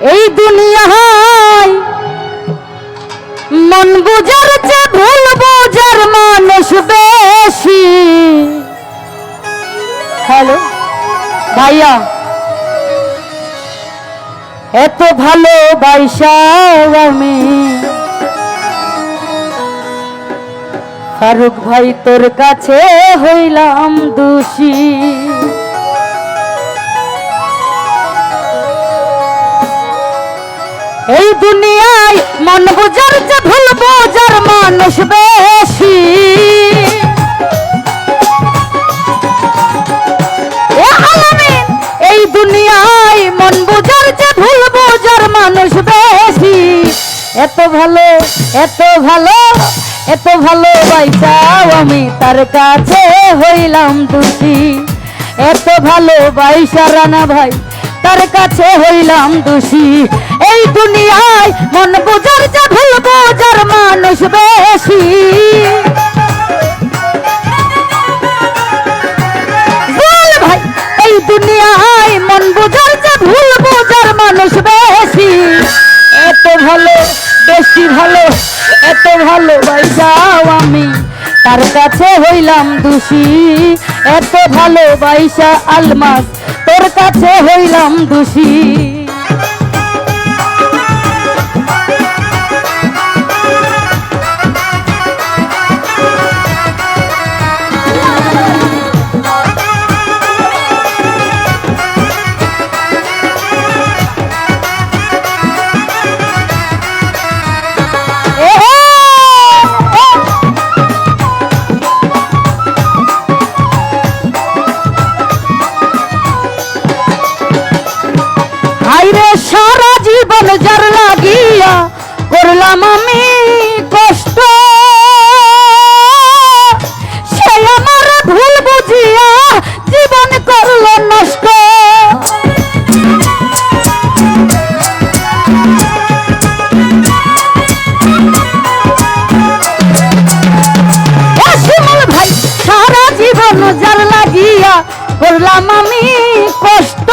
এই দুনিয়ায় মন বুঝার চেয়ে ভুল বুঝার মানুষ বেশি। হ্যালো ভাইয়া, এত ভালোবাসা আমি ফারুক ভাই তোর কাছে হইলাম দোষী। এই দুনিয়ায় মন বুঝার চেয়ে ভুল বুঝার মানুষ বেশি। এই দুনিয়ায় মন বুঝার চেয়ে ভুল বুঝার মানুষ বেশি। এত ভালো এত ভালো এত ভালোবাসাও আমি তার কাছে হইলাম দোষী। এত ভালোবাসা রানা ভাই তার কাছে হইলাম দোষী। এই দুনিয়ায় মন বুঝার চেয়ে ভুল বুঝার মানুষ বেশি। বল ভাই, এই দুনিয়ায় মন বুঝার চেয়ে ভুল বুঝার মানুষ বেশি। এত ভালো বেশি ভালো এত ভালোবাসাও আমি তার কাছে হইলাম দোষী। এত ভালোবাসা আলমাস তোর কাছে হইলাম দোষী। সারা জীবন যার লাগিয়া করলাম আমি কষ্ট, সে আমার ভুল বুঝিয়া জীবন করল নষ্ট। শিমুল ভাই, সারা জীবন যার লাগিয়া করলাম আমি কষ্ট,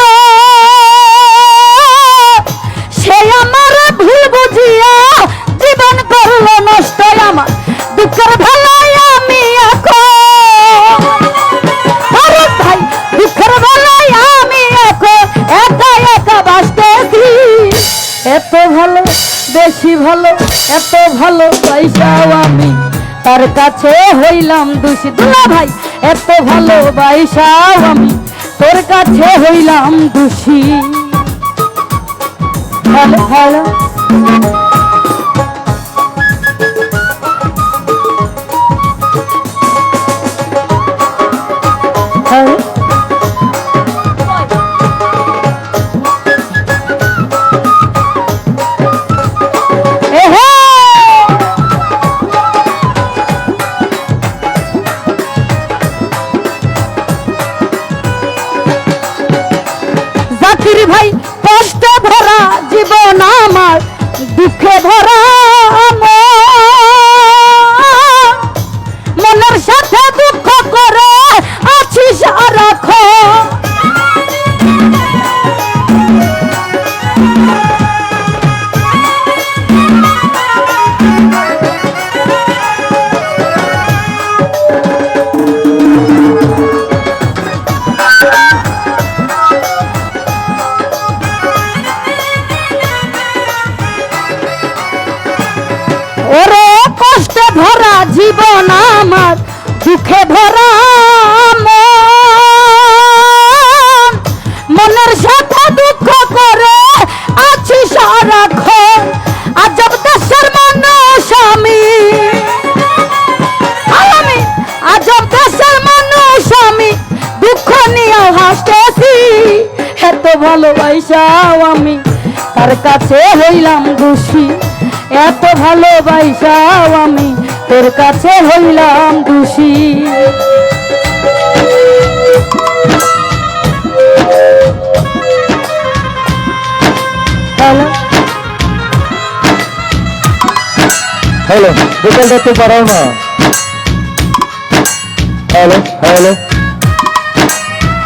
সে আমার ভুল বুঝিয়া জীবন করল নষ্ট। আমার দুঃখের বেলায় আমি এখন ভাই, দুঃখের বেলায় আমি এখন একা একা বাঁচতেছি। এত ভালো বেশি ভালো এত ভালোবাসাও আমি তার কাছে হইলাম দোষী। দুলা ভাই, এত ভালোবাসাও আমি তোর কাছে হইলাম দোষী। হ্যালো হ্যালো, জাকির ভাই, কষ্টে ভরা জীবন আমার দুঃখে ভরা মনের সাথে দুঃখ করে আছি সারাক্ষণ। ওরে কষ্টে ভরা জীবন আমার দুঃখে ভরা মনের সাথে দুঃখ করে আছি সারাক্ষণ। আজব দেশের মানুষ আমি আজব দেশের মানুষ আমি দুঃখ নিয়েও হাসতেছি। এত ভালোবাসাও আমি তার কাছে হইলাম দোষী। এত ভালোবাসাও আমি তোর কাছে হইলাম দোষী। হ্যালো হ্যালো, বিকেলটা একটু পারাও না। Hello hello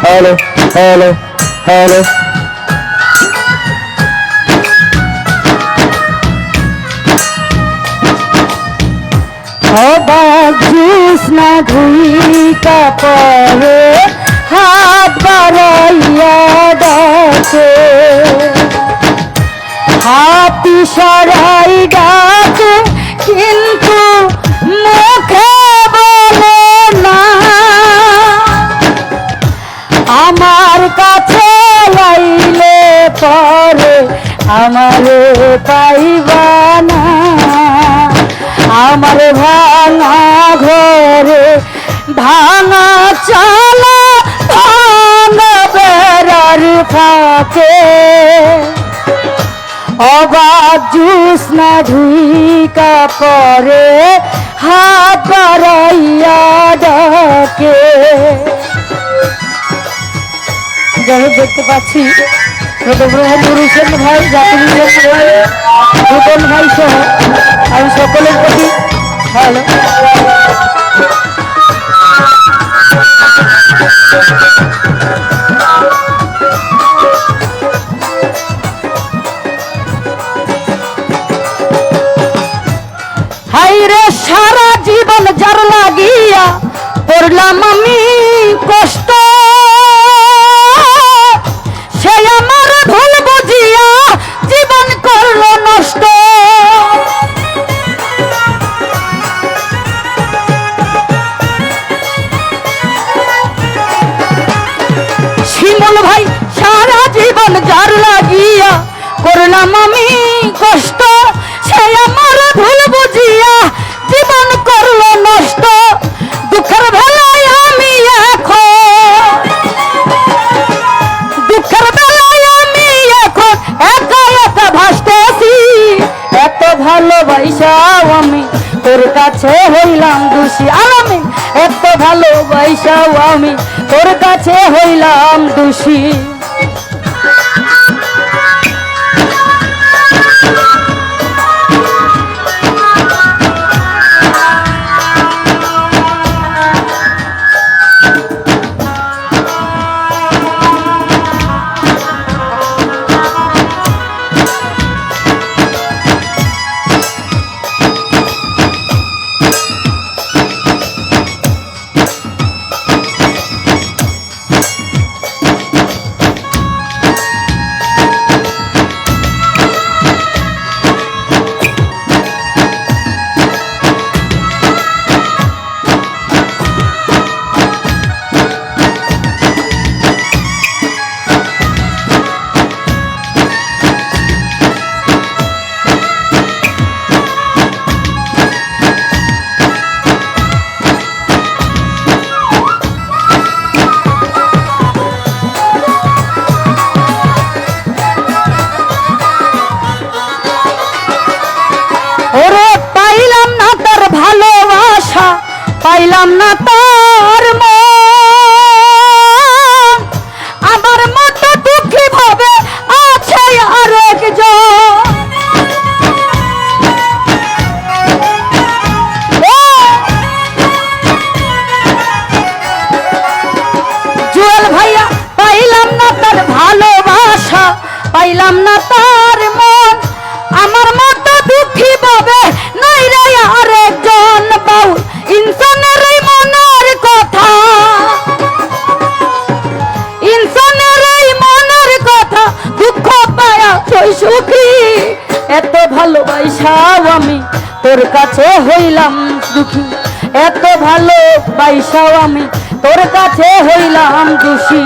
hello hello hello অবাক জ্যোৎস্না ধুইকা পরে হাত বাড়াইয়া ডাকে, হাত ইশারায় ডাকে কিন্তু মুখে বলে না। আমার কাছে আইলে পরে আমারে পাইবা না, আমার ভাঙা ঘরে ভাঙা চালা ভাঙা বেড়ার ফাঁকে, অবাক জ্যোৎস্না ঢুইকা পরে হাত বাড়াইয়া ডাকে। যাই হোক, দেখতে পাচ্ছি পুরুষের ভাই, জাতির ভাই, রূপন ভাই সহ আমি সকলের প্রতি ভালো। হাইরে সারা জীবন যার লাগিয়া করলাম আমি কষ্ট, সে আমার ভুল বুঝিয়া জীবন করলো নষ্ট। শিমুল ভাই সারা জীবন যার লাগিয়া করলাম আমি কষ্ট, সে আমার ভুল বুঝিয়া জীবন করলো নষ্ট। দুঃখের বেলায় আমি এখন, দুঃখের বেলায় আমি এখন একা একা ভাসতেছি। এত ভালোবাসাও আমি তোর কাছে হইলাম দোষী, আলামিন এত ভালোবাসাও আমি তোর কাছে হইলাম দোষী। পাইলাম না তার মন, আমার মতো দুঃখী ভাবে আছে আরেকজন। জুয়েল ভাইয়া পাইলাম না তার ভালোবাসা, পাইলাম না তার মন, আমার মতো দুঃখী ভাবে নাই রে আরেকজন। বাউল ইনসানের এই মনের কথা, ইনসানের এই মনের কথা দুঃখ পায়া তুই সুখী। এত ভালোবাসাও আমি তোর কাছে হইলাম দুঃখী, এত ভালোবাসাও আমি তোর কাছে হইলাম দোষী।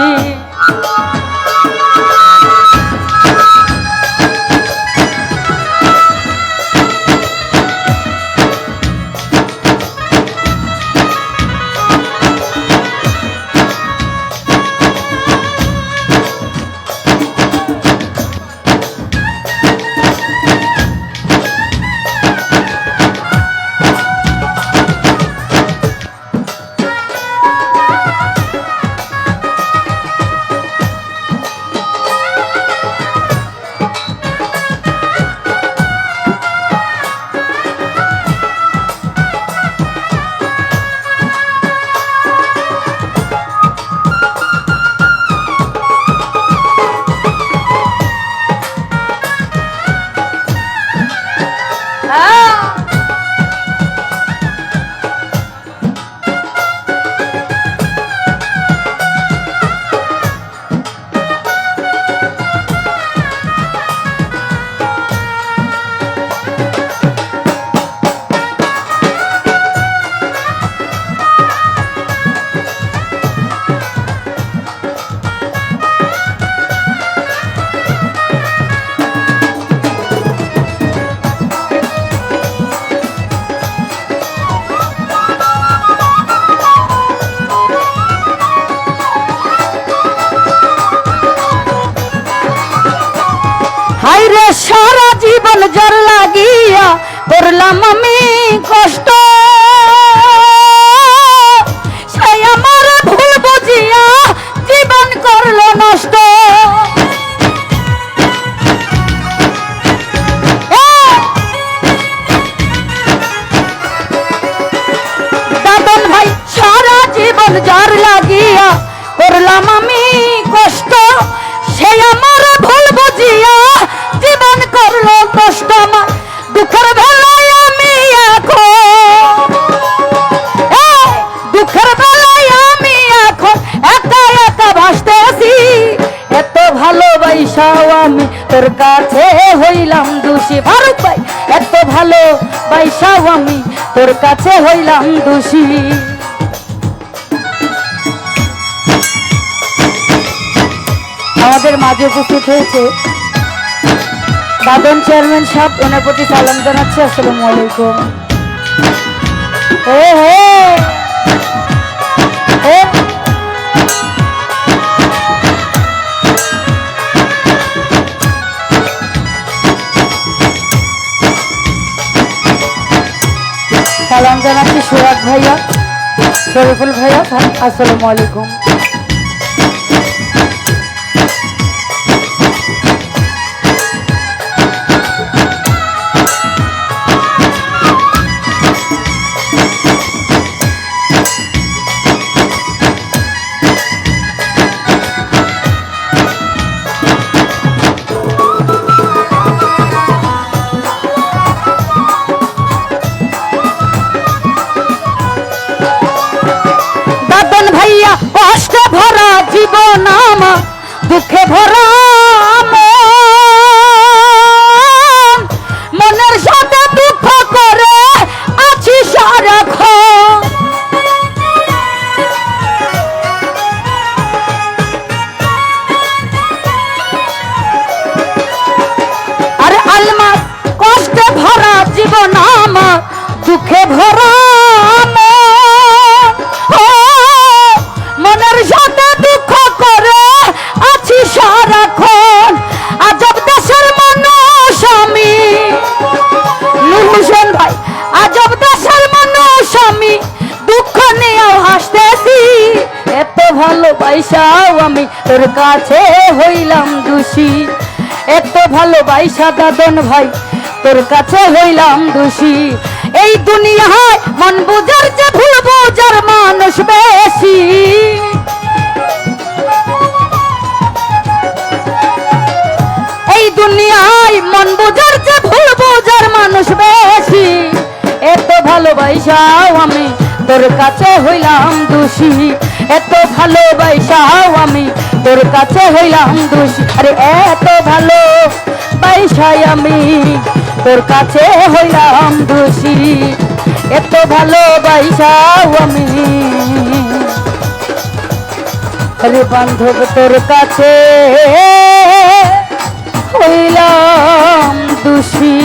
জীবন জ্বর লাগিয়া করলাম আমি কষ্ট, সেই আমার ভুল বুঝিয়া জীবন করলো নষ্ট। দাদন ভাই সারা জীবন জ্বর লাগিয়া করলাম আমি কষ্ট, সেই আমার ভুল বুঝিয়া জীবন করলো কষ্ট। আমার দুঃখের বেলায় আমি এখন, দুঃখের বেলায় আমি এখন একা একা ভাসতেছি। এত ভালোবাসাও আমি তোর কাছে হইলাম দোষী। ফারুক ভাই এত ভালোবাসাও আমি তোর কাছে হইলাম দোষী। আমাদের মাঝে উপস্থিত হয়েছে দাদন চেয়ারম্যান সাহেব, ওনার প্রতি সালাম জানাচ্ছি। আসসালামু আলাইকুম। সালাম জানাচ্ছি সুরাগ ভাইয়া, শরীফুল ভাইয়া। আসসালামু আলাইকুম। কষ্টে ভরা জীবন আমার, দুঃখে ভরা মনের সাথে দুঃখ করে আছি সারাক্ষণ। আরে আলমাস কষ্টে ভরা জীবন আমার, দুঃখে ভরা মনের সাথে দুঃখ করে আছি সারাক্ষণ। আজব দেশের মানুষ আমি, নূর হোসেন ভাই, আজব দেশের মানুষ আমি, দুঃখ নিয়েও হাসতেছি। এত ভালোবাসাও আমি তোর কাছে হইলাম দোষী। এত ভালোবাসা দাদন ভাই তোর কাছে হইলাম দোষী। এই দুনিয়ায় মন বুঝার যে ভুল বুঝার মানুষ বেশি। এই দুনিয়ায় মন বুঝার যে ভুল বুঝার মানুষ বেশি। এত ভালোবাসাও আমি তোর কাছে হইলাম দোষী। এত ভালোবাসাও আমি তোর কাছে হইলাম দোষী। আরে এত ভালোবাসাই আমি তোর কাছে হইলাম দোষী। এত ভালোবাসাও আমি, আরে বান্ধব তোর কাছে হইলাম দোষী।